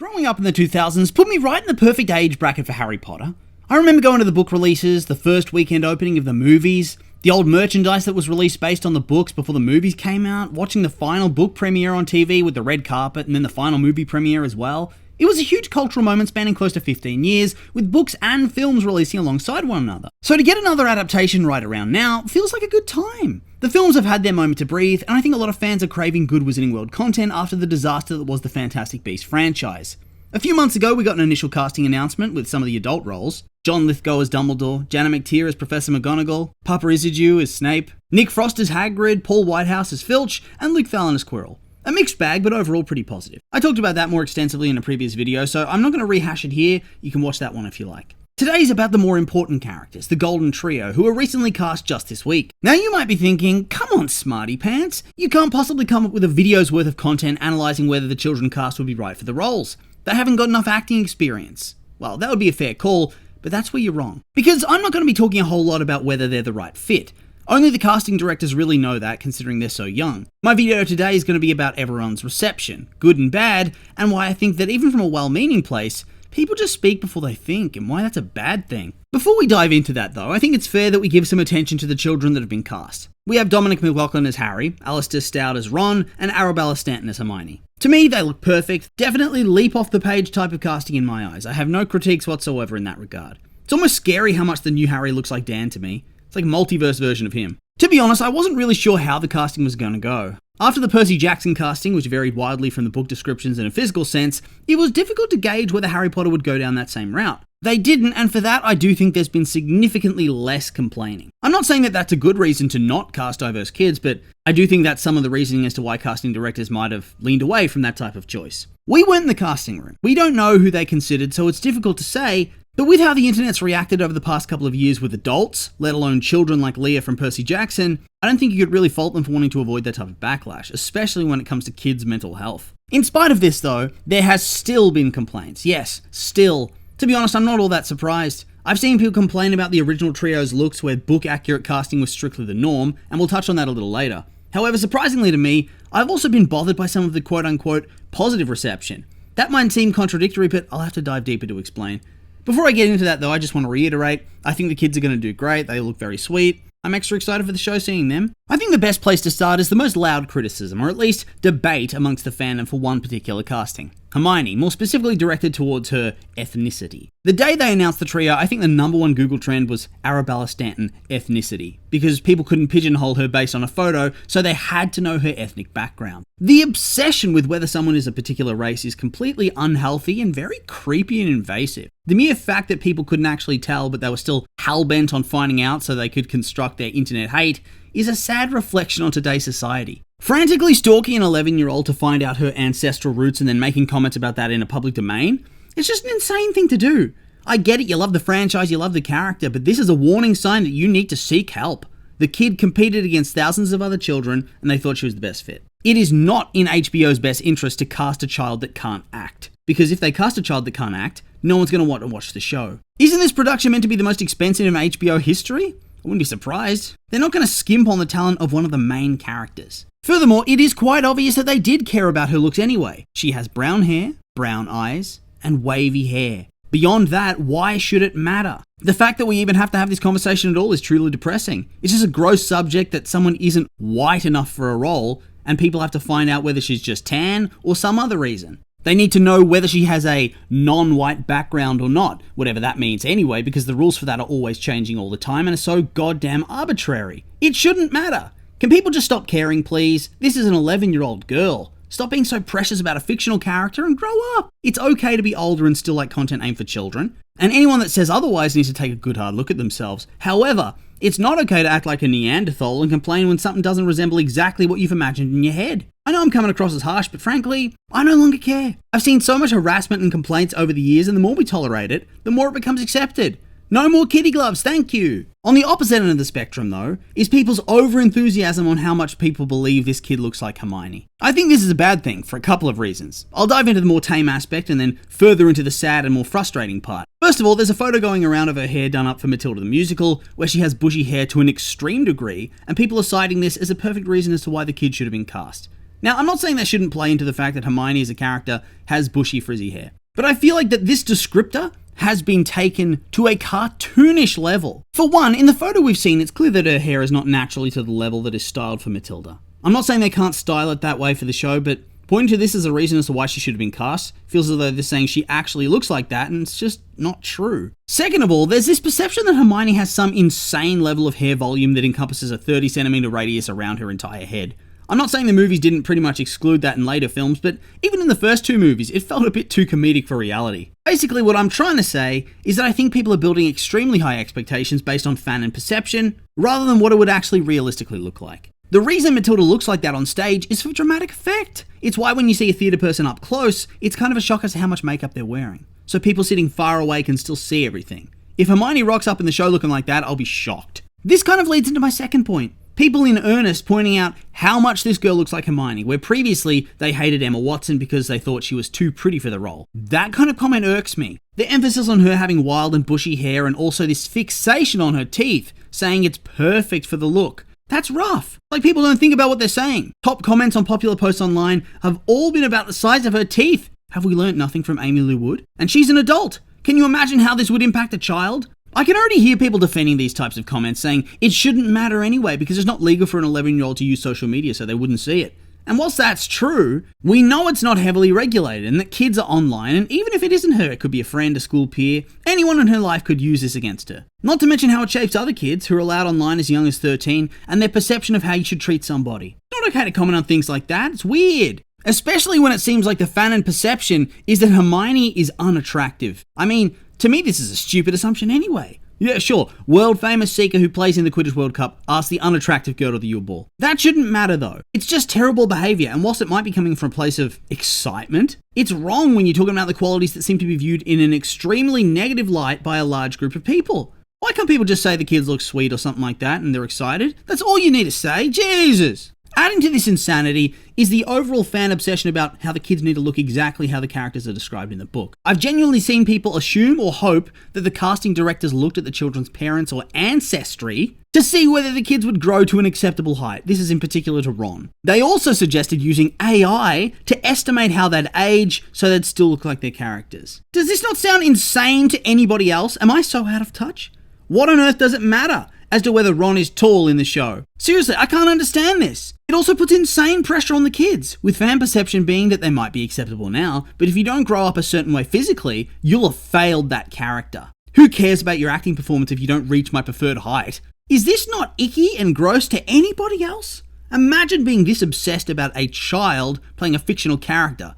Growing up in the 2000s put me right in the perfect age bracket for Harry Potter. I remember going to the book releases, the first weekend opening of the movies, the old merchandise that was released based on the books before the movies came out, watching the final book premiere on TV with the red carpet and then the final movie premiere as well. It was a huge cultural moment spanning close to 15 years, with books and films releasing alongside one another. So to get another adaptation right around now feels like a good time. The films have had their moment to breathe, and I think a lot of fans are craving good Wizarding World content after the disaster that was the Fantastic Beasts franchise. A few months ago, we got an initial casting announcement with some of the adult roles. John Lithgow as Dumbledore, Janet McTeer as Professor McGonagall, Papa Isidue as Snape, Nick Frost as Hagrid, Paul Whitehouse as Filch, and Luke Fallon as Quirrell. A mixed bag, but overall pretty positive. I talked about that more extensively in a previous video, so I'm not going to rehash it here. You can watch that one if you like. Today's about the more important characters, the Golden Trio, who were recently cast just this week. Now you might be thinking, come on smarty pants, you can't possibly come up with a video's worth of content analysing whether the children cast would be right for the roles. They haven't got enough acting experience. Well, that would be a fair call, but that's where you're wrong. Because I'm not going to be talking a whole lot about whether they're the right fit. Only the casting directors really know that, considering they're so young. My video today is going to be about everyone's reception, good and bad, and why I think that even from a well-meaning place, people just speak before they think, and why that's a bad thing. Before we dive into that though, I think it's fair that we give some attention to the children that have been cast. We have Dominic McLaughlin as Harry, Alistair Stout as Ron, and Arabella Stanton as Hermione. To me, they look perfect, definitely leap off the page type of casting in my eyes. I have no critiques whatsoever in that regard. It's almost scary how much the new Harry looks like Dan to me. It's like a multiverse version of him. To be honest, I wasn't really sure how the casting was going to go. After the Percy Jackson casting, which varied widely from the book descriptions in a physical sense, it was difficult to gauge whether Harry Potter would go down that same route. They didn't, and for that I do think there's been significantly less complaining. I'm not saying that that's a good reason to not cast diverse kids, but I do think that's some of the reasoning as to why casting directors might have leaned away from that type of choice. We weren't in the casting room. We don't know who they considered, so it's difficult to say. But with how the internet's reacted over the past couple of years with adults, let alone children like Leah from Percy Jackson, I don't think you could really fault them for wanting to avoid that type of backlash, especially when it comes to kids' mental health. In spite of this though, there has still been complaints. Yes, still. To be honest, I'm not all that surprised. I've seen people complain about the original trio's looks where book-accurate casting was strictly the norm, and we'll touch on that a little later. However, surprisingly to me, I've also been bothered by some of the quote-unquote positive reception. That might seem contradictory, but I'll have to dive deeper to explain. Before I get into that though, I just want to reiterate, I think the kids are going to do great, they look very sweet. I'm extra excited for the show seeing them. I think the best place to start is the most loud criticism, or at least debate amongst the fandom for one particular casting. Hermione, more specifically directed towards her ethnicity. The day they announced the trio, I think the number one Google trend was Arabella Stanton ethnicity, because people couldn't pigeonhole her based on a photo, so they had to know her ethnic background. The obsession with whether someone is a particular race is completely unhealthy and very creepy and invasive. The mere fact that people couldn't actually tell, but they were still hell-bent on finding out so they could construct their internet hate, is a sad reflection on today's society. Frantically stalking an 11-year-old to find out her ancestral roots and then making comments about that in a public domain, it's just an insane thing to do. I get it, you love the franchise, you love the character, but this is a warning sign that you need to seek help. The kid competed against thousands of other children and they thought she was the best fit. It is not in HBO's best interest to cast a child that can't act. Because if they cast a child that can't act, no one's going to want to watch the show. Isn't this production meant to be the most expensive in HBO history? I wouldn't be surprised. They're not going to skimp on the talent of one of the main characters. Furthermore, it is quite obvious that they did care about her looks anyway. She has brown hair, brown eyes, and wavy hair. Beyond that, why should it matter? The fact that we even have to have this conversation at all is truly depressing. It's just a gross subject that someone isn't white enough for a role, and people have to find out whether she's just tan or some other reason. They need to know whether she has a non-white background or not, whatever that means anyway, because the rules for that are always changing all the time and are so goddamn arbitrary. It shouldn't matter. Can people just stop caring, please? This is an 11-year-old girl. Stop being so precious about a fictional character and grow up. It's okay to be older and still like content aimed for children. And anyone that says otherwise needs to take a good hard look at themselves. However, it's not okay to act like a Neanderthal and complain when something doesn't resemble exactly what you've imagined in your head. I know I'm coming across as harsh, but frankly, I no longer care. I've seen so much harassment and complaints over the years, and the more we tolerate it, the more it becomes accepted. No more kitty gloves, thank you. On the opposite end of the spectrum, though, is people's over-enthusiasm on how much people believe this kid looks like Hermione. I think this is a bad thing for a couple of reasons. I'll dive into the more tame aspect and then further into the sad and more frustrating part. First of all, there's a photo going around of her hair done up for Matilda the Musical, where she has bushy hair to an extreme degree, and people are citing this as a perfect reason as to why the kid should have been cast. Now, I'm not saying that shouldn't play into the fact that Hermione as a character has bushy, frizzy hair, but I feel like that this descriptor has been taken to a cartoonish level. For one, in the photo we've seen, it's clear that her hair is not naturally to the level that is styled for Matilda. I'm not saying they can't style it that way for the show, but pointing to this as a reason as to why she should have been cast feels as though they're saying she actually looks like that, and it's just not true. Second of all, there's this perception that Hermione has some insane level of hair volume that encompasses a 30cm radius around her entire head. I'm not saying the movies didn't pretty much exclude that in later films, but even in the first two movies, it felt a bit too comedic for reality. Basically, what I'm trying to say is that I think people are building extremely high expectations based on fan and perception, rather than what it would actually realistically look like. The reason Matilda looks like that on stage is for dramatic effect. It's why when you see a theatre person up close, it's kind of a shock as to how much makeup they're wearing. So people sitting far away can still see everything. If Hermione rocks up in the show looking like that, I'll be shocked. This kind of leads into my second point. People in earnest pointing out how much this girl looks like Hermione, where previously they hated Emma Watson because they thought she was too pretty for the role. That kind of comment irks me. The emphasis on her having wild and bushy hair and also this fixation on her teeth, saying it's perfect for the look. That's rough. Like, people don't think about what they're saying. Top comments on popular posts online have all been about the size of her teeth. Have we learnt nothing from Amy Lou Wood? And she's an adult. Can you imagine how this would impact a child? I can already hear people defending these types of comments, saying it shouldn't matter anyway because it's not legal for an 11-year-old to use social media, so they wouldn't see it. And whilst that's true, we know it's not heavily regulated and that kids are online, and even if it isn't her, it could be a friend, a school peer, anyone in her life could use this against her. Not to mention how it shapes other kids who are allowed online as young as 13 and their perception of how you should treat somebody. It's not okay to comment on things like that, it's weird. Especially when it seems like the fan perception is that Hermione is unattractive. I mean, to me this is a stupid assumption anyway. Yeah, sure, world famous seeker who plays in the Quidditch World Cup asked the unattractive girl to the Yule Ball. That shouldn't matter though. It's just terrible behaviour, and whilst it might be coming from a place of excitement, it's wrong when you're talking about the qualities that seem to be viewed in an extremely negative light by a large group of people. Why can't people just say the kids look sweet or something like that and they're excited? That's all you need to say, Jesus! Adding to this insanity is the overall fan obsession about how the kids need to look exactly how the characters are described in the book. I've genuinely seen people assume or hope that the casting directors looked at the children's parents or ancestry to see whether the kids would grow to an acceptable height. This is in particular to Ron. They also suggested using AI to estimate how they'd age so they'd still look like their characters. Does this not sound insane to anybody else? Am I so out of touch? What on earth does it matter as to whether Ron is tall in the show? Seriously, I can't understand this. It also puts insane pressure on the kids, with fan perception being that they might be acceptable now, but if you don't grow up a certain way physically, you'll have failed that character. Who cares about your acting performance if you don't reach my preferred height? Is this not icky and gross to anybody else? Imagine being this obsessed about a child playing a fictional character.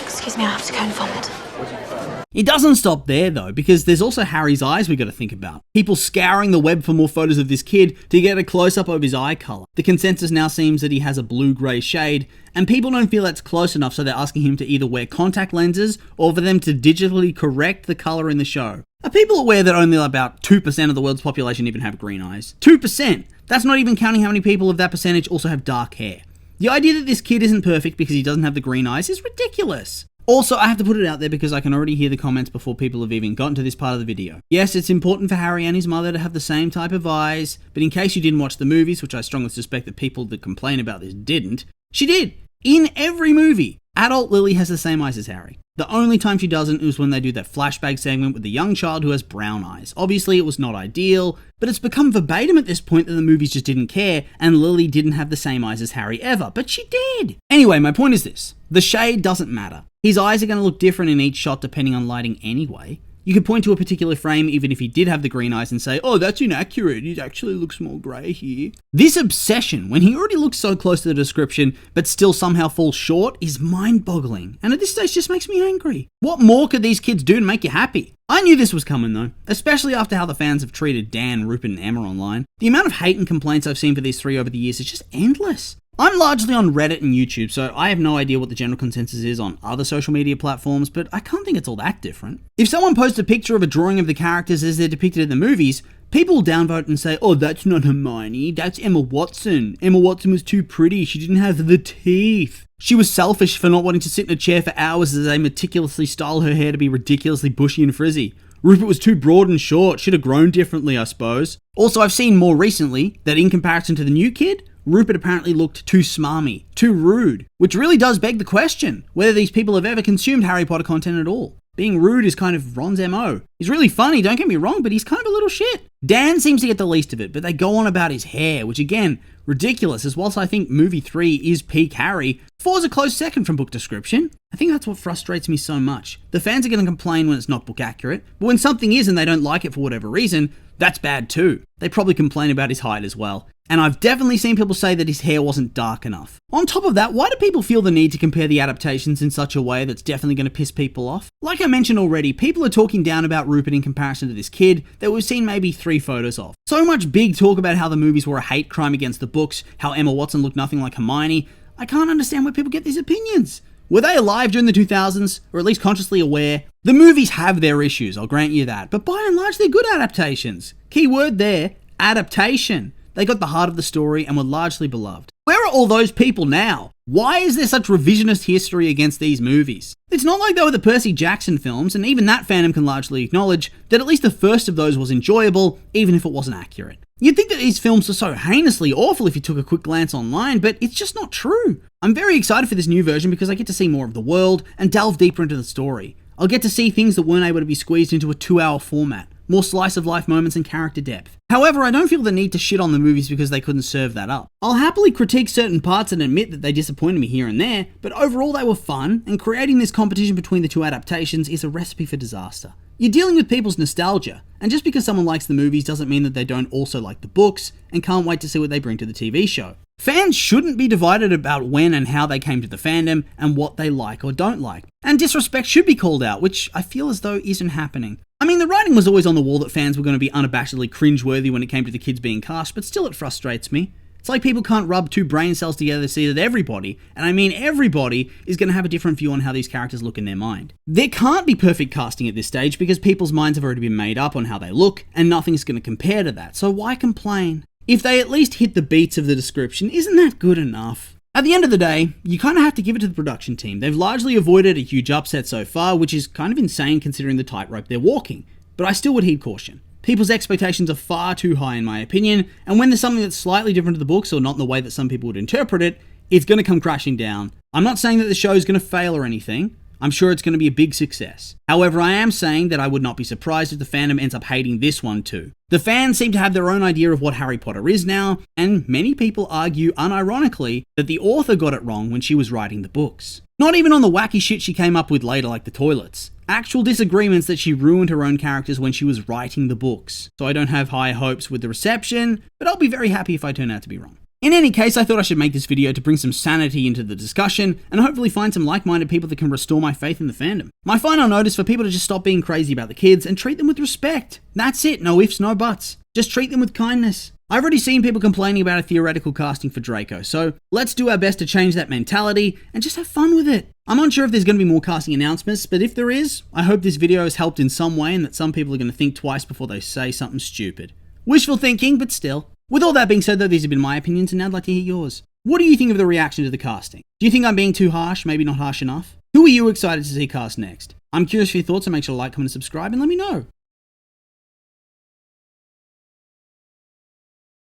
Excuse me, I have to go and vomit. It doesn't stop there though, because there's also Harry's eyes we got to think about. People scouring the web for more photos of this kid to get a close-up of his eye colour. The consensus now seems that he has a blue-grey shade, and people don't feel that's close enough, so they're asking him to either wear contact lenses or for them to digitally correct the colour in the show. Are people aware that only about 2% of the world's population even have green eyes? 2%! That's not even counting how many people of that percentage also have dark hair. The idea that this kid isn't perfect because he doesn't have the green eyes is ridiculous. Also, I have to put it out there because I can already hear the comments before people have even gotten to this part of the video. Yes, it's important for Harry and his mother to have the same type of eyes, but in case you didn't watch the movies, which I strongly suspect that people that complain about this didn't, she did. In every movie, adult Lily has the same eyes as Harry. The only time she doesn't is when they do that flashback segment with the young child who has brown eyes. Obviously, it was not ideal, but it's become verbatim at this point that the movies just didn't care, and Lily didn't have the same eyes as Harry ever, but she did. Anyway, my point is this. The shade doesn't matter. His eyes are going to look different in each shot depending on lighting anyway. You could point to a particular frame even if he did have the green eyes and say, oh, that's inaccurate, it actually looks more grey here. This obsession, when he already looks so close to the description but still somehow falls short, is mind-boggling, and at this stage just makes me angry. What more could these kids do to make you happy? I knew this was coming though, especially after how the fans have treated Dan, Rupert and Emma online. The amount of hate and complaints I've seen for these three over the years is just endless. I'm largely on Reddit and YouTube, so I have no idea what the general consensus is on other social media platforms, but I can't think it's all that different. If someone posts a picture of a drawing of the characters as they're depicted in the movies, people will downvote and say, oh, that's not Hermione, that's Emma Watson. Emma Watson was too pretty, she didn't have the teeth. She was selfish for not wanting to sit in a chair for hours as they meticulously style her hair to be ridiculously bushy and frizzy. Rupert was too broad and short, should have grown differently, I suppose. Also, I've seen more recently that in comparison to the new kid, Rupert apparently looked too smarmy, too rude, which really does beg the question whether these people have ever consumed Harry Potter content at all. Being rude is kind of Ron's MO. He's really funny, don't get me wrong, but he's kind of a little shit. Dan seems to get the least of it, but they go on about his hair, which again, ridiculous, as whilst I think movie 3 is peak Harry, 4 is a close second from book description. I think that's what frustrates me so much. The fans are going to complain when it's not book accurate, but when something is and they don't like it for whatever reason, that's bad too. They probably complain about his height as well. And I've definitely seen people say that his hair wasn't dark enough. On top of that, why do people feel the need to compare the adaptations in such a way that's definitely going to piss people off? Like I mentioned already, people are talking down about Rupert in comparison to this kid that we've seen maybe 3 photos of. So much big talk about how the movies were a hate crime against the books, how Emma Watson looked nothing like Hermione. I can't understand where people get these opinions. Were they alive during the 2000s, or at least consciously aware? The movies have their issues, I'll grant you that, but by and large they're good adaptations. Key word there, adaptation. They got the heart of the story and were largely beloved. Where are all those people now? Why is there such revisionist history against these movies? It's not like they were the Percy Jackson films, and even that fandom can largely acknowledge that at least the first of those was enjoyable, even if it wasn't accurate. You'd think that these films were so heinously awful if you took a quick glance online, but it's just not true. I'm very excited for this new version because I get to see more of the world and delve deeper into the story. I'll get to see things that weren't able to be squeezed into a 2-hour format. More slice-of-life moments and character depth. However, I don't feel the need to shit on the movies because they couldn't serve that up. I'll happily critique certain parts and admit that they disappointed me here and there, but overall they were fun, and creating this competition between the 2 adaptations is a recipe for disaster. You're dealing with people's nostalgia, and just because someone likes the movies doesn't mean that they don't also like the books, and can't wait to see what they bring to the TV show. Fans shouldn't be divided about when and how they came to the fandom, and what they like or don't like. And disrespect should be called out, which I feel as though isn't happening. I mean, the writing was always on the wall that fans were going to be unabashedly cringeworthy when it came to the kids being cast, but still it frustrates me. It's like people can't rub 2 brain cells together to see that everybody, and I mean everybody, is going to have a different view on how these characters look in their mind. There can't be perfect casting at this stage because people's minds have already been made up on how they look, and nothing's going to compare to that, so why complain? If they at least hit the beats of the description, isn't that good enough? At the end of the day, you kind of have to give it to the production team. They've largely avoided a huge upset so far, which is kind of insane considering the tightrope they're walking. But I still would heed caution. People's expectations are far too high in my opinion, and when there's something that's slightly different to the books or not in the way that some people would interpret it, it's going to come crashing down. I'm not saying that the show is going to fail or anything. I'm sure it's going to be a big success. However, I am saying that I would not be surprised if the fandom ends up hating this one too. The fans seem to have their own idea of what Harry Potter is now, and many people argue unironically that the author got it wrong when she was writing the books. Not even on the wacky shit she came up with later like the toilets. Actual disagreements that she ruined her own characters when she was writing the books. So I don't have high hopes with the reception, but I'll be very happy if I turn out to be wrong. In any case, I thought I should make this video to bring some sanity into the discussion and hopefully find some like-minded people that can restore my faith in the fandom. My final note is for people to just stop being crazy about the kids and treat them with respect. That's it, no ifs, no buts. Just treat them with kindness. I've already seen people complaining about a theoretical casting for Draco, so let's do our best to change that mentality and just have fun with it. I'm unsure if there's going to be more casting announcements, but if there is, I hope this video has helped in some way and that some people are going to think twice before they say something stupid. Wishful thinking, but still. With all that being said though, these have been my opinions and now I'd like to hear yours. What do you think of the reaction to the casting? Do you think I'm being too harsh, maybe not harsh enough? Who are you excited to see cast next? I'm curious for your thoughts, so make sure to like, comment and subscribe and let me know.